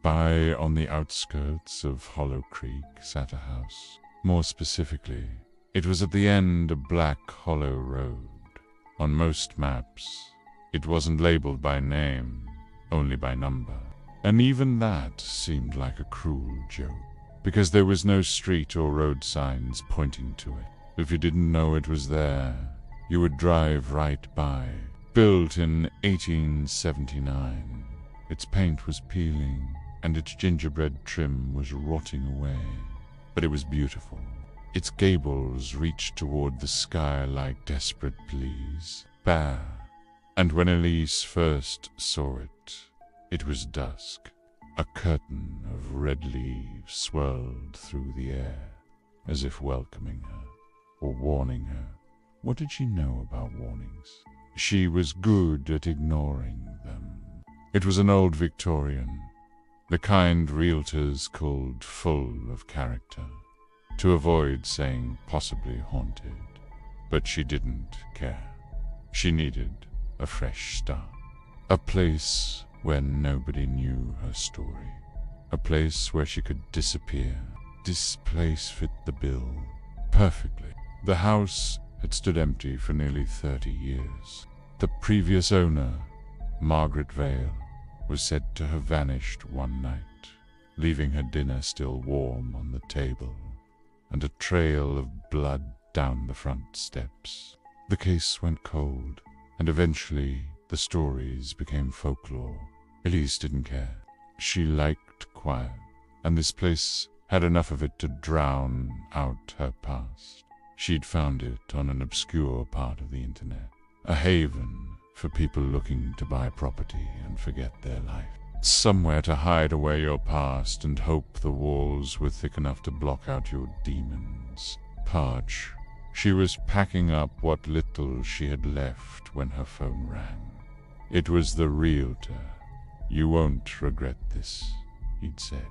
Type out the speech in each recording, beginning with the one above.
By on the outskirts of Hollow Creek sat a house. More specifically, it was at the end of Black Hollow Road. On most maps, it wasn't labeled by name, only by number. And even that seemed like a cruel joke, because there was no street or road signs pointing to it. If you didn't know it was there, you would drive right by. Built in 1879, its paint was peeling, and its gingerbread trim was rotting away. But it was beautiful. Its gables reached toward the sky like desperate pleas, bare. And when Elise first saw it, it was dusk. A curtain of red leaves swirled through the air, as if welcoming her, or warning her. What did she know about warnings? She was good at ignoring them. It was an old Victorian, the kind realtors called full of character, to avoid saying possibly haunted. But she didn't care. She needed a fresh start. A place where nobody knew her story. A place where she could disappear. This place fit the bill perfectly. The house had stood empty for nearly 30 years. The previous owner, Margaret Vale, was said to have vanished one night, leaving her dinner still warm on the table, and a trail of blood down the front steps. The case went cold, and eventually the stories became folklore. Elise didn't care. She liked quiet, and this place had enough of it to drown out her past. She'd found it on an obscure part of the internet, a haven for people looking to buy property and forget their life. Somewhere to hide away your past and hope the walls were thick enough to block out your demons. Parch. She was packing up what little she had left when her phone rang. It was the realtor. "You won't regret this," he'd said.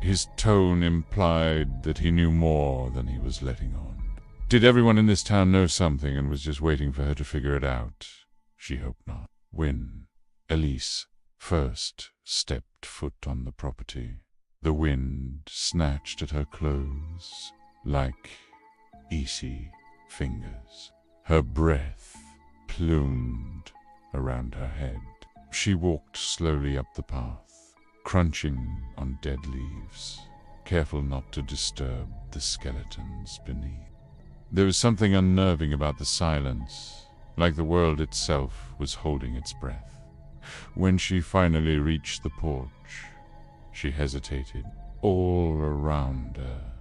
His tone implied that he knew more than he was letting on. Did everyone in this town know something and was just waiting for her to figure it out? She hoped not. When Elise first stepped foot on the property, the wind snatched at her clothes like easy fingers. Her breath plumed around her head. She walked slowly up the path, crunching on dead leaves, careful not to disturb the skeletons beneath. There was something unnerving about the silence, like the world itself was holding its breath. When she finally reached the porch, she hesitated. All around her,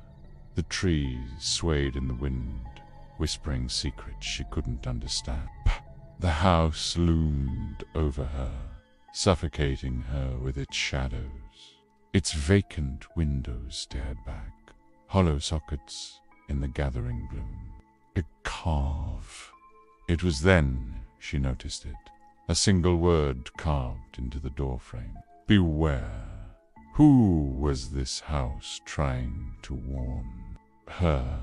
the trees swayed in the wind, whispering secrets she couldn't understand. The house loomed over her, suffocating her with its shadows. Its vacant windows stared back, hollow sockets in the gathering gloom. A carve. It was then she noticed it, a single word carved into the doorframe. Beware. Who was this house trying to warn? Her.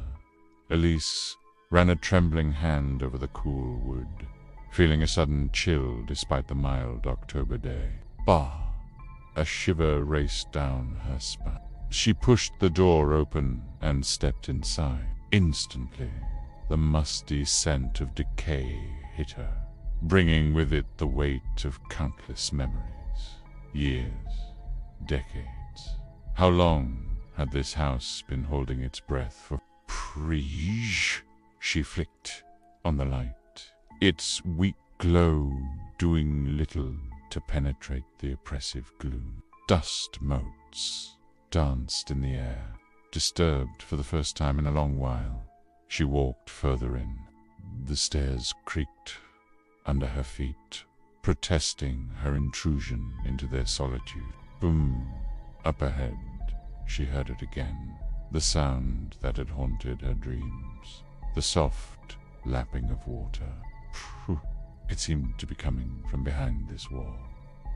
Elise ran a trembling hand over the cool wood, feeling a sudden chill despite the mild October day. Bah! A shiver raced down her spine. She pushed the door open and stepped inside. Instantly, the musty scent of decay hit her, bringing with it the weight of countless memories. Years, decades. How long had this house been holding its breath for? Prige! She flicked on the light, its weak glow doing little to penetrate the oppressive gloom. Dust motes danced in the air, disturbed for the first time in a long while. She walked further in. The stairs creaked under her feet, protesting her intrusion into their solitude. Boom! Up ahead, she heard it again, the sound that had haunted her dreams, the soft lapping of water. Phew. It seemed to be coming from behind this wall.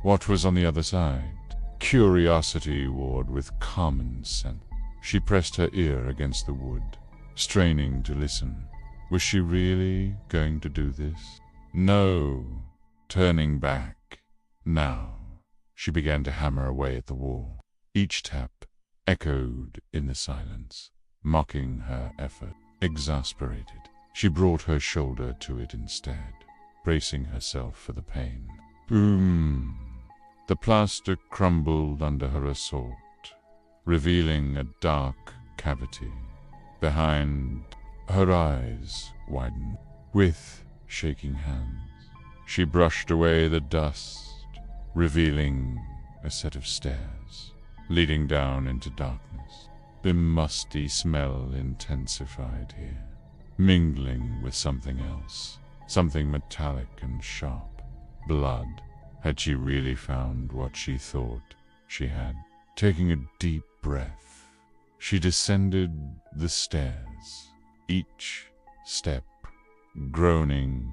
What was on the other side? Curiosity warred with common sense. She pressed her ear against the wood, straining to listen. Was she really going to do this? No. Turning back. Now, she began to hammer away at the wall. Each tap echoed in the silence, mocking her effort. Exasperated, she brought her shoulder to it instead, bracing herself for the pain. Boom! The plaster crumbled under her assault, revealing a dark cavity. Behind, her eyes widened. With shaking hands, she brushed away the dust, revealing a set of stairs leading down into darkness. The musty smell intensified here, mingling with something else, something metallic and sharp. Blood. Had she really found what she thought she had? Taking a deep breath, she descended the stairs, each step groaning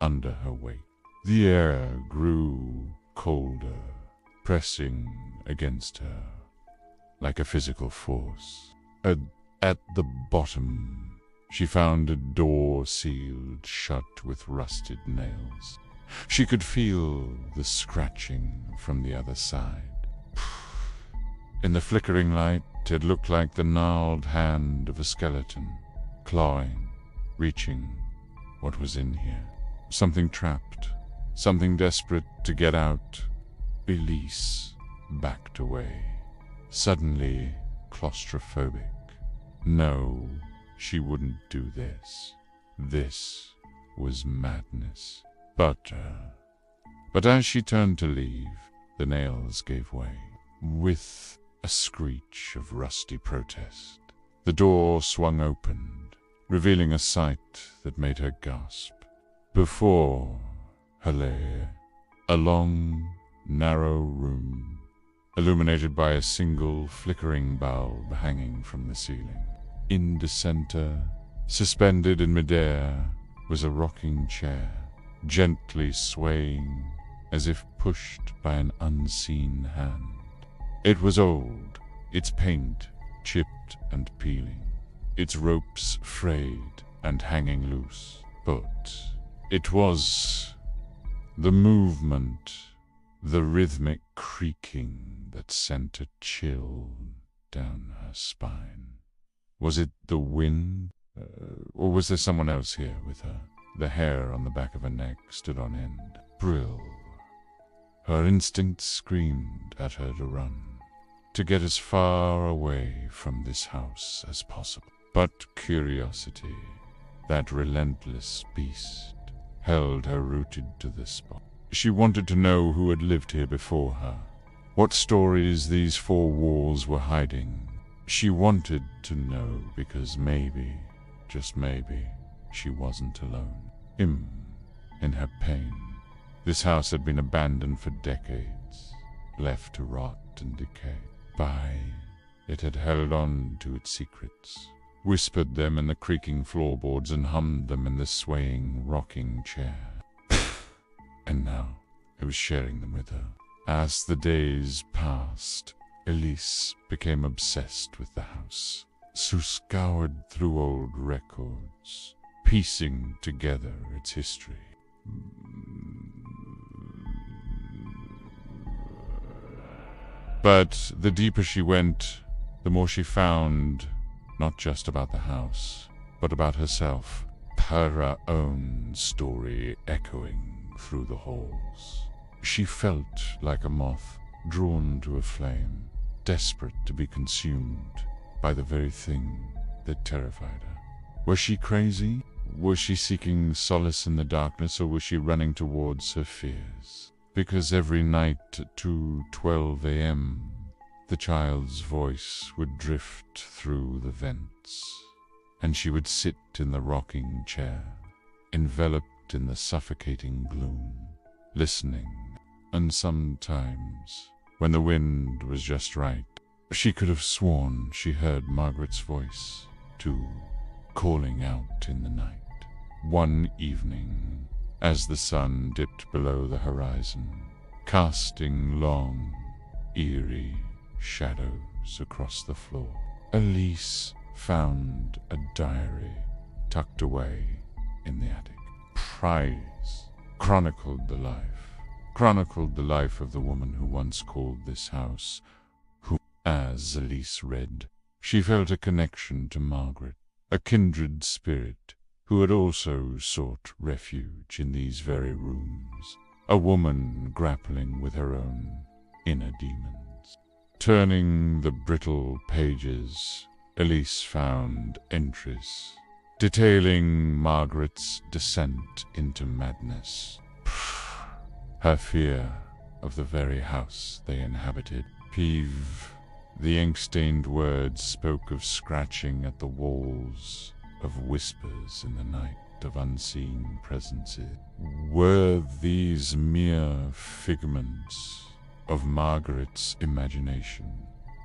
under her weight. The air grew colder, pressing against her like a physical force. At the bottom, she found a door sealed shut with rusted nails. She could feel the scratching from the other side. In the flickering light, it looked like the gnarled hand of a skeleton, clawing, reaching what was in here. Something trapped, something desperate to get out. Elise backed away, suddenly claustrophobic. No, she wouldn't do this. This was madness. But as she turned to leave, the nails gave way. With a screech of rusty protest, the door swung open, revealing a sight that made her gasp. Before her lay a long, narrow room, illuminated by a single flickering bulb hanging from the ceiling. In the center, suspended in midair, was a rocking chair, gently swaying as if pushed by an unseen hand. It was old, its paint chipped and peeling, its ropes frayed and hanging loose, but it was the movement, the rhythmic creaking that sent a chill down her spine. Was it the wind, or was there someone else here with her? The hair on the back of her neck stood on end. Brill. Her instinct screamed at her to run, to get as far away from this house as possible. But curiosity, that relentless beast, held her rooted to the spot. She wanted to know who had lived here before her, what stories these four walls were hiding. She wanted to know because maybe, just maybe, she wasn't alone. In her pain, this house had been abandoned for decades, left to rot and decay. It had held on to its secrets, whispered them in the creaking floorboards and hummed them in the swaying, rocking chair. And now it was sharing them with her. As the days passed, Elise became obsessed with the house. Sue scoured through old records, piecing together its history. But the deeper she went, the more she found, not just about the house, but about herself, her own story echoing through the halls. She felt like a moth drawn to a flame, desperate to be consumed by the very thing that terrified her. Was she crazy? Was she seeking solace in the darkness, or was she running towards her fears? Because every night at 2:12 a.m., the child's voice would drift through the vents, and she would sit in the rocking chair, enveloped in the suffocating gloom, listening. And sometimes, when the wind was just right, she could have sworn she heard Margaret's voice, too, calling out in the night. One evening, as the sun dipped below the horizon, casting long, eerie shadows across the floor, Elise found a diary tucked away in the attic. Prize chronicled the life of the woman who once called this house home. As Elise read, she felt a connection to Margaret, a kindred spirit who had also sought refuge in these very rooms, a woman grappling with her own inner demons. Turning the brittle pages, Elise found entries detailing Margaret's descent into madness, her fear of the very house they inhabited. The ink-stained words spoke of scratching at the walls, of whispers in the night, of unseen presences. Were these mere figments of Margaret's imagination,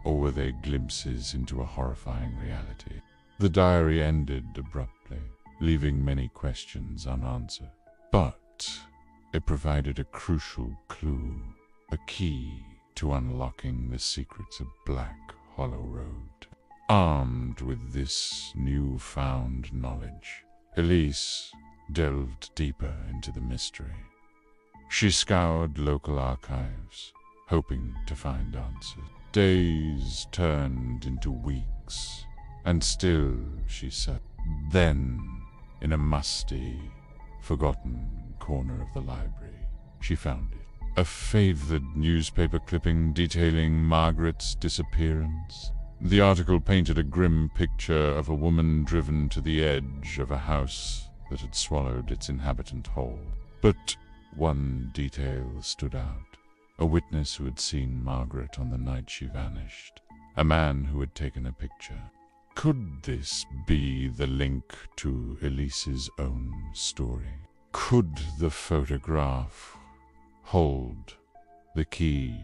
or were they glimpses into a horrifying reality? The diary ended abruptly, leaving many questions unanswered. But it provided a crucial clue, a key to unlocking the secrets of Black Hollow Road. Armed with this newfound knowledge, Elise delved deeper into the mystery. She scoured local archives, hoping to find answers. Days turned into weeks, and still she sat. Then, in a musty, forgotten corner of the library, she found it. A favored newspaper clipping detailing Margaret's disappearance. The article painted a grim picture of a woman driven to the edge of a house that had swallowed its inhabitant whole. But one detail stood out. A witness who had seen Margaret on the night she vanished. A man who had taken a picture. Could this be the link to Elise's own story? Could the photograph hold the key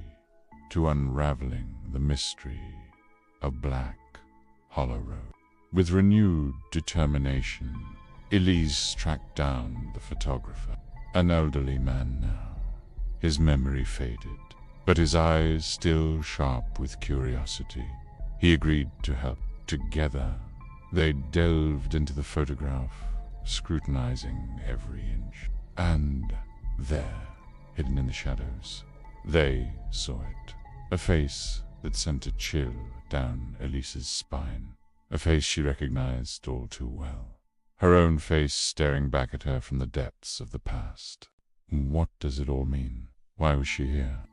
to unraveling the mystery of Black Hollow Road? With renewed determination, Elise tracked down the photographer, an elderly man now. His memory faded, but his eyes still sharp with curiosity. He agreed to help. Together, they delved into the photograph, scrutinizing every inch. And there, hidden in the shadows, they saw it. A face that sent a chill down Elise's spine. A face she recognized all too well. Her own face staring back at her from the depths of the past. What does it all mean? Why was she here?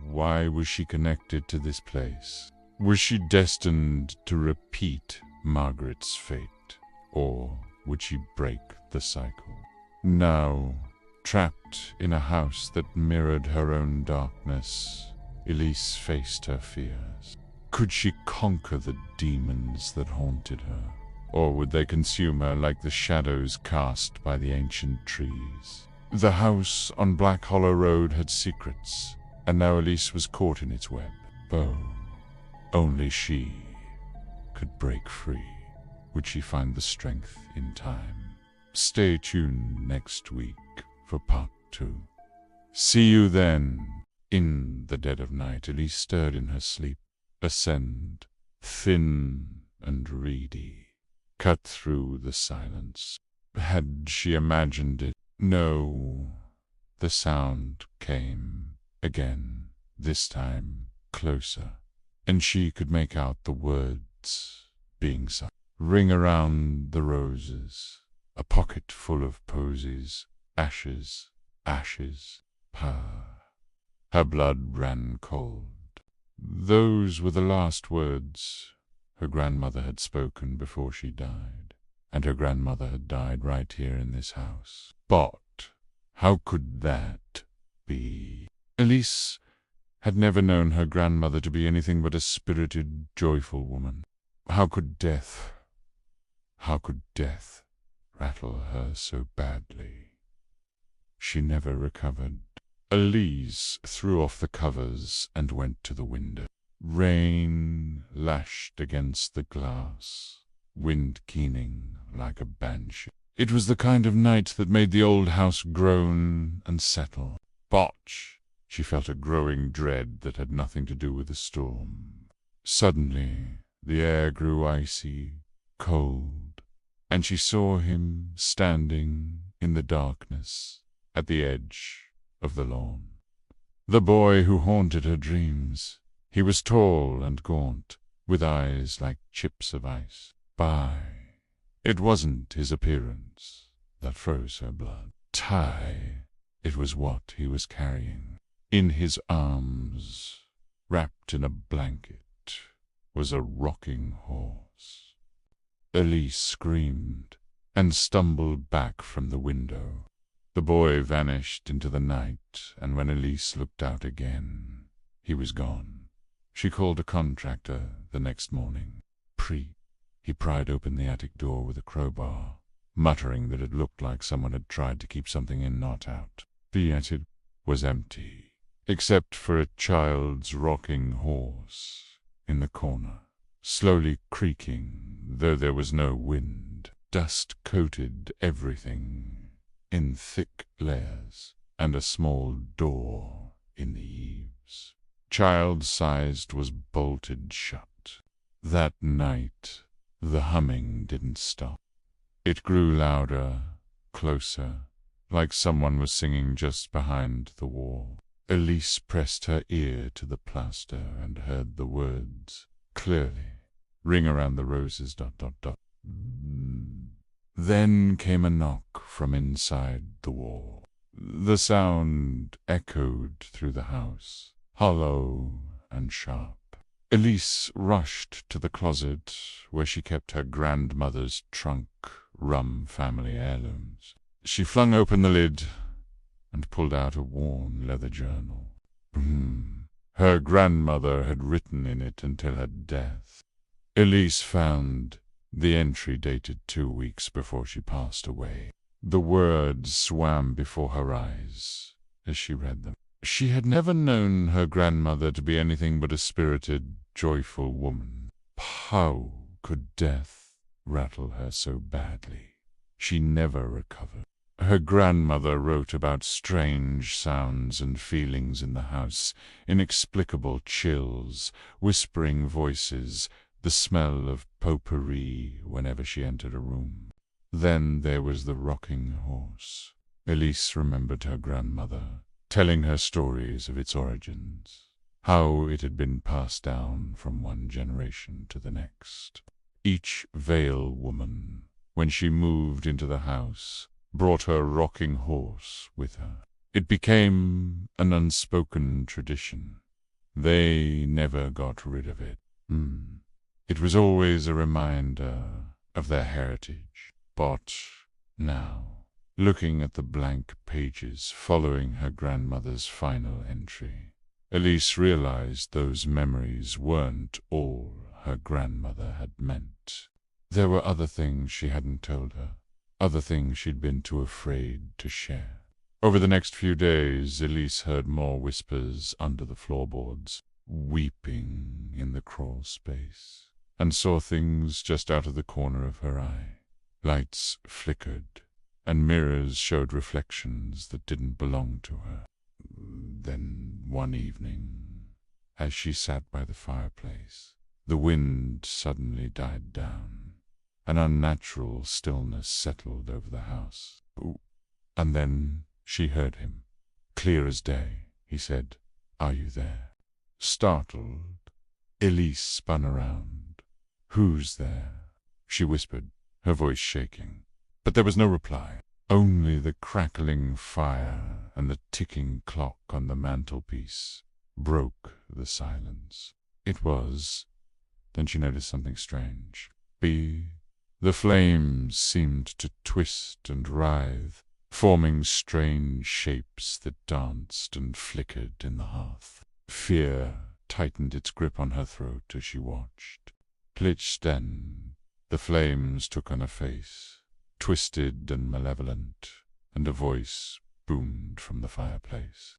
Why was she connected to this place? Was she destined to repeat Margaret's fate, or would she break the cycle? Now, trapped in a house that mirrored her own darkness, Elise faced her fears. Could she conquer the demons that haunted her, or would they consume her like the shadows cast by the ancient trees? The house on Black Hollow Road had secrets, and now Elise was caught in its web. Oh, only she could break free. Would she find the strength in time? Stay tuned next week for part 2. See you then. In the dead of night, Elise stirred in her sleep. Ascend, thin and reedy, cut through the silence. Had she imagined it? No. The sound came again, this time closer, and she could make out the words being sung. Ring around the roses, a pocket full of posies, ashes, ashes, purr. Her blood ran cold. Those were the last words her grandmother had spoken before she died, and her grandmother had died right here in this house. But how could that be? Elise had never known her grandmother to be anything but a spirited, joyful woman. How could death rattle her so badly? She never recovered. Elise threw off the covers and went to the window. Rain lashed against the glass, wind keening like a banshee. It was the kind of night that made the old house groan and settle. Botch! She felt a growing dread that had nothing to do with the storm. Suddenly, the air grew icy, cold, and she saw him standing in the darkness at the edge of the lawn. The boy who haunted her dreams. He was tall and gaunt, with eyes like chips of ice. It wasn't his appearance that froze her blood. It was what he was carrying. In his arms, wrapped in a blanket, was a rocking horse. Elise screamed and stumbled back from the window. The boy vanished into the night, and when Elise looked out again, he was gone. She called a contractor the next morning. He pried open the attic door with a crowbar, muttering that it looked like someone had tried to keep something in, not out. The attic was empty, except for a child's rocking horse in the corner, slowly creaking, though there was no wind. Dust coated everything in thick layers, and a small door in the eaves, child-sized, was bolted shut. That night, the humming didn't stop. It grew louder, closer, like someone was singing just behind the wall. Elise pressed her ear to the plaster and heard the words clearly. Ring around the roses, ... Then came a knock from inside the wall. The sound echoed through the house, hollow and sharp. Elise rushed to the closet where she kept her grandmother's trunk, rum family heirlooms. She flung open the lid and pulled out a worn leather journal. Her grandmother had written in it until her death. Elise found the entry dated 2 weeks before she passed away. The words swam before her eyes as she read them. She had never known her grandmother to be anything but a spirited, joyful woman. How could death rattle her so badly? She never recovered. Her grandmother wrote about strange sounds and feelings in the house, inexplicable chills, whispering voices, the smell of potpourri whenever she entered a room. Then there was the rocking horse. Elise remembered her grandmother telling her stories of its origins, how it had been passed down from one generation to the next. Each Vale woman, when she moved into the house, brought her rocking horse with her. It became an unspoken tradition. They never got rid of it. It was always a reminder of their heritage. But now, looking at the blank pages following her grandmother's final entry, Elise realized those memories weren't all her grandmother had meant. There were other things she hadn't told her, other things she'd been too afraid to share. Over the next few days, Elise heard more whispers under the floorboards, weeping in the crawl space, and saw things just out of the corner of her eye. Lights flickered, and mirrors showed reflections that didn't belong to her. Then, one evening, as she sat by the fireplace, the wind suddenly died down. An unnatural stillness settled over the house. And then she heard him. Clear as day, he said, "Are you there?" Startled, Elise spun around. "Who's there?" she whispered, her voice shaking. But there was no reply. Only the crackling fire and the ticking clock on the mantelpiece broke the silence. It was... Then she noticed something strange. The flames seemed to twist and writhe, forming strange shapes that danced and flickered in the hearth. Fear tightened its grip on her throat as she watched. Then, the flames took on a face, twisted and malevolent, and a voice boomed from the fireplace.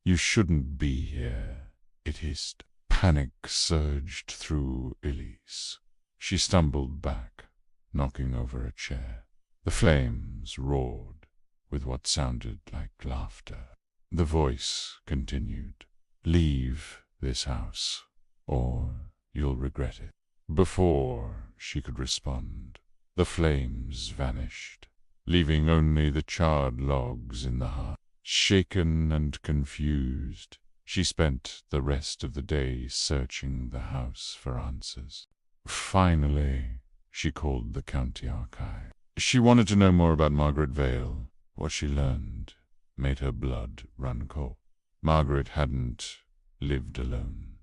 "You shouldn't be here," it hissed. Panic surged through Elise. She stumbled back, knocking over a chair. The flames roared with what sounded like laughter. The voice continued, "Leave this house, or you'll regret it." Before she could respond, the flames vanished, leaving only the charred logs in the hearth. Shaken and confused, She spent the rest of the day searching the house for answers. Finally, she called the county archive. She wanted to know more about Margaret Vale. What she learned made her blood run cold. Margaret hadn't lived alone.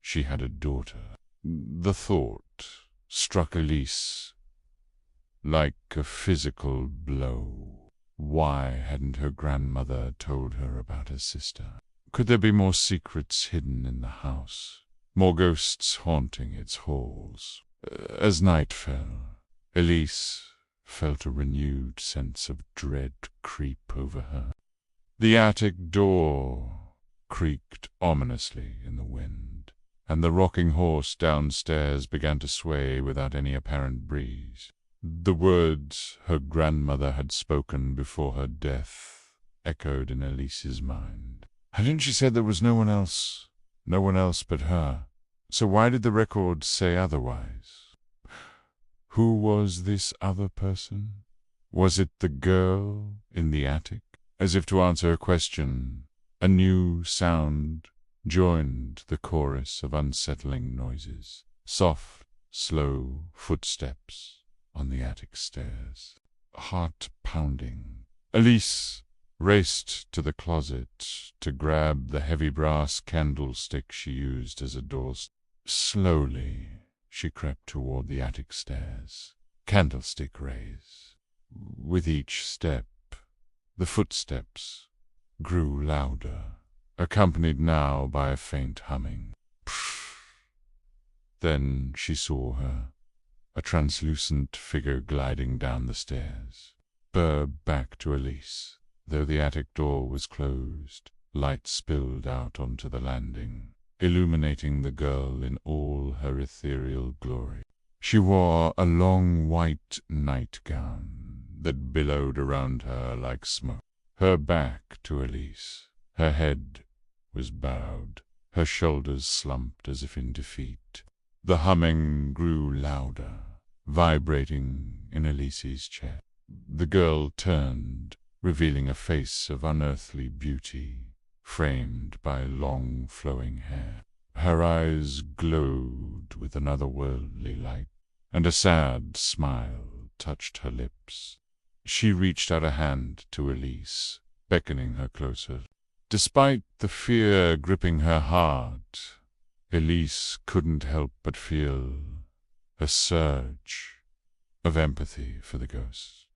She had a daughter. The thought struck Elise like a physical blow. Why hadn't her grandmother told her about her sister? Could there be more secrets hidden in the house? More ghosts haunting its halls? As night fell, Elise felt a renewed sense of dread creep over her. The attic door creaked ominously in the wind, and the rocking horse downstairs began to sway without any apparent breeze. The words her grandmother had spoken before her death echoed in Elise's mind. Hadn't she said there was no one else but her? So why did the record say otherwise? Who was this other person? Was it the girl in the attic? As if to answer her question, a new sound joined the chorus of unsettling noises. Soft, slow footsteps on the attic stairs. Heart pounding. Elise raced to the closet to grab the heavy brass candlestick she used as a doorstop. Slowly, she crept toward the attic stairs, candlestick raised. With each step, the footsteps grew louder, accompanied now by a faint humming. Then she saw her, a translucent figure gliding down the stairs. Burr back to Elise. Though the attic door was closed, light spilled out onto the landing, illuminating the girl in all her ethereal glory. She wore a long white nightgown that billowed around her like smoke. Her back to Elise. Her head was bowed, her shoulders slumped as if in defeat. The humming grew louder, vibrating in Elise's chest. The girl turned, revealing a face of unearthly beauty, framed by long flowing hair. Her eyes glowed with an otherworldly light, and a sad smile touched her lips. She reached out a hand to Elise, beckoning her closer. Despite the fear gripping her heart, Elise couldn't help but feel a surge of empathy for the ghost.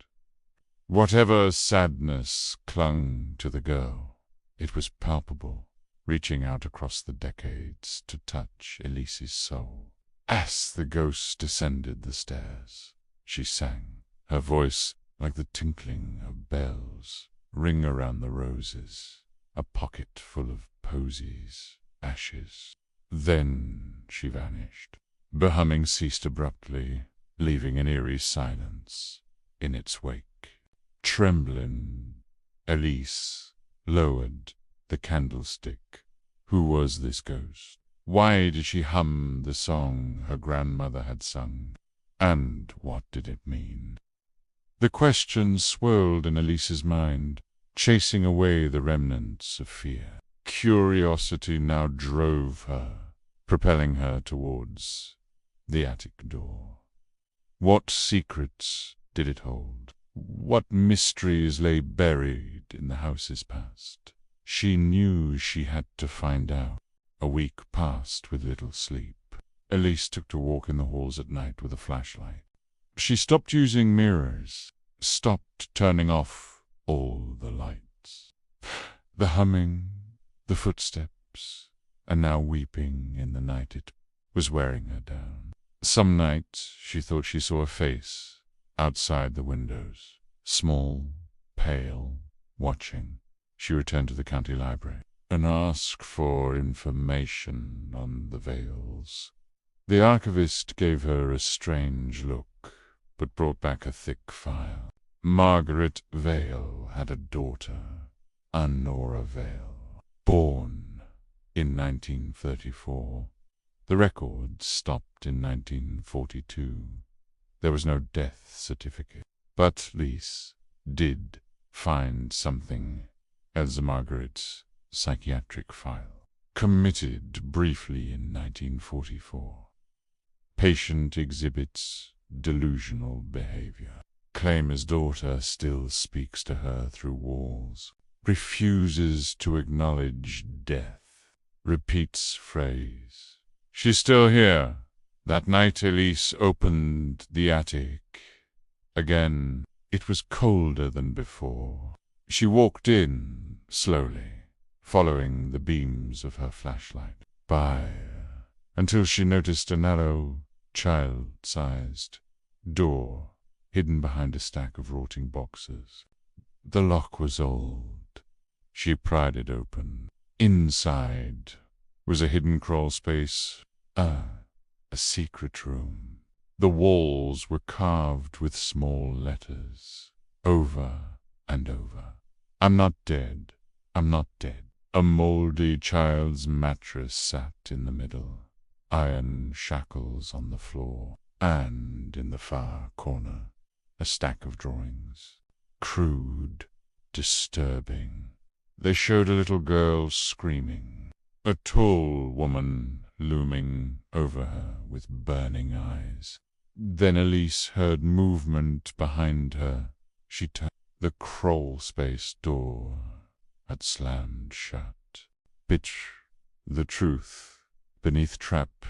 Whatever sadness clung to the girl, it was palpable, reaching out across the decades to touch Elise's soul. As the ghost descended the stairs, she sang, her voice like the tinkling of bells. Ring around the roses, a pocket full of posies, ashes. Then she vanished. The humming ceased abruptly, leaving an eerie silence in its wake. Trembling, Elise lowered the candlestick. Who was this ghost? Why did she hum the song her grandmother had sung? And what did it mean? The question swirled in Elise's mind, chasing away the remnants of fear. Curiosity now drove her, propelling her towards the attic door. What secrets did it hold? What mysteries lay buried in the house's past? She knew she had to find out. A week passed with little sleep. Elise took to walk in the halls at night with a flashlight. She stopped using mirrors, stopped turning off all the lights. The humming, the footsteps, and now weeping in the night, it was wearing her down. Some nights she thought she saw a face outside the windows, small, pale, watching. She returned to the county library and asked for information on the Vales. The archivist gave her a strange look, but brought back a thick file. Margaret Vale had a daughter, Honora Vale, born in 1934. The record stopped in 1942. There was no death certificate, but Lise did find something as Margaret's psychiatric file. Committed briefly in 1944. Patient exhibits delusional behavior. Claimer's daughter still speaks to her through walls. Refuses to acknowledge death. Repeats phrase. She's still here. That night Elise opened the attic. Again, it was colder than before. She walked in, slowly, following the beams of her flashlight, until she noticed a narrow, child-sized door hidden behind a stack of rotting boxes. The lock was old. She pried it open. Inside was a hidden crawl space, a secret room. The walls were carved with small letters, over and over. I'm not dead. I'm not dead. A moldy child's mattress sat in the middle, iron shackles on the floor, and in the far corner, a stack of drawings. Crude, disturbing. They showed a little girl screaming, a tall woman looming over her with burning eyes. Then Elise heard movement behind her. She turned. The crawl space door had slammed shut. The truth. Beneath trap,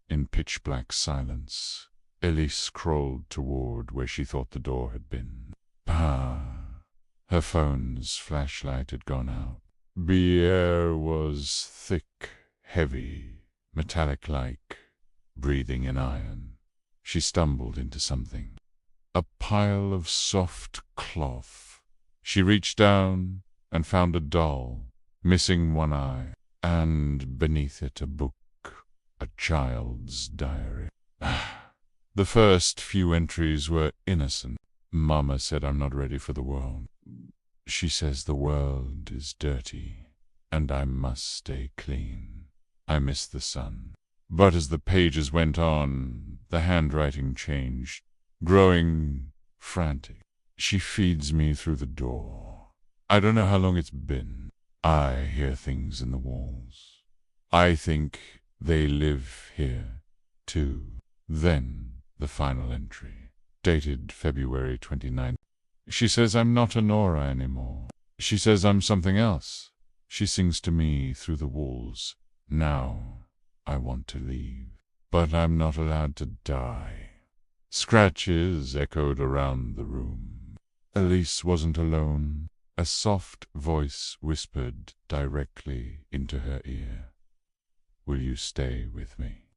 in pitch-black silence, Elise crawled toward where she thought the door had been. Her phone's flashlight had gone out. The air was thick, heavy, metallic-like, breathing in iron. She stumbled into something. A pile of soft cloth. She reached down and found a doll, missing one eye, and beneath it a book, a child's diary. The first few entries were innocent. Mama said I'm not ready for the world. She says the world is dirty, and I must stay clean. I miss the sun. But as the pages went on, the handwriting changed, growing frantic. She feeds me through the door. I don't know how long it's been. I hear things in the walls. I think they live here, too. Then the final entry, dated February 29th. She says I'm not a Nora anymore. She says I'm something else. She sings to me through the walls. Now I want to leave, but I'm not allowed to die. Scratches echoed around the room. Elise wasn't alone. A soft voice whispered directly into her ear. Will you stay with me?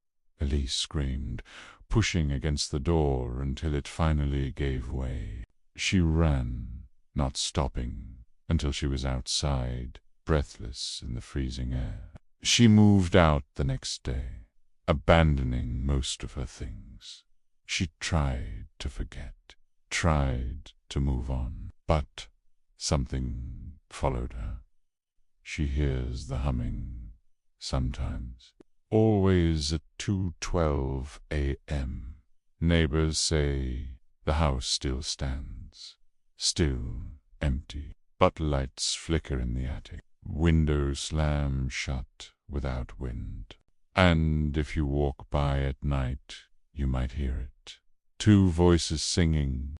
Elise screamed, pushing against the door until it finally gave way. She ran, not stopping, until she was outside, breathless in the freezing air. She moved out the next day, abandoning most of her things. She tried to forget, tried to move on, but something followed her. She hears the humming, sometimes, always at 2:12 a.m. Neighbors say the house still stands, still empty, but lights flicker in the attic. Windows slam shut without wind. And if you walk by at night, you might hear it. Two voices singing,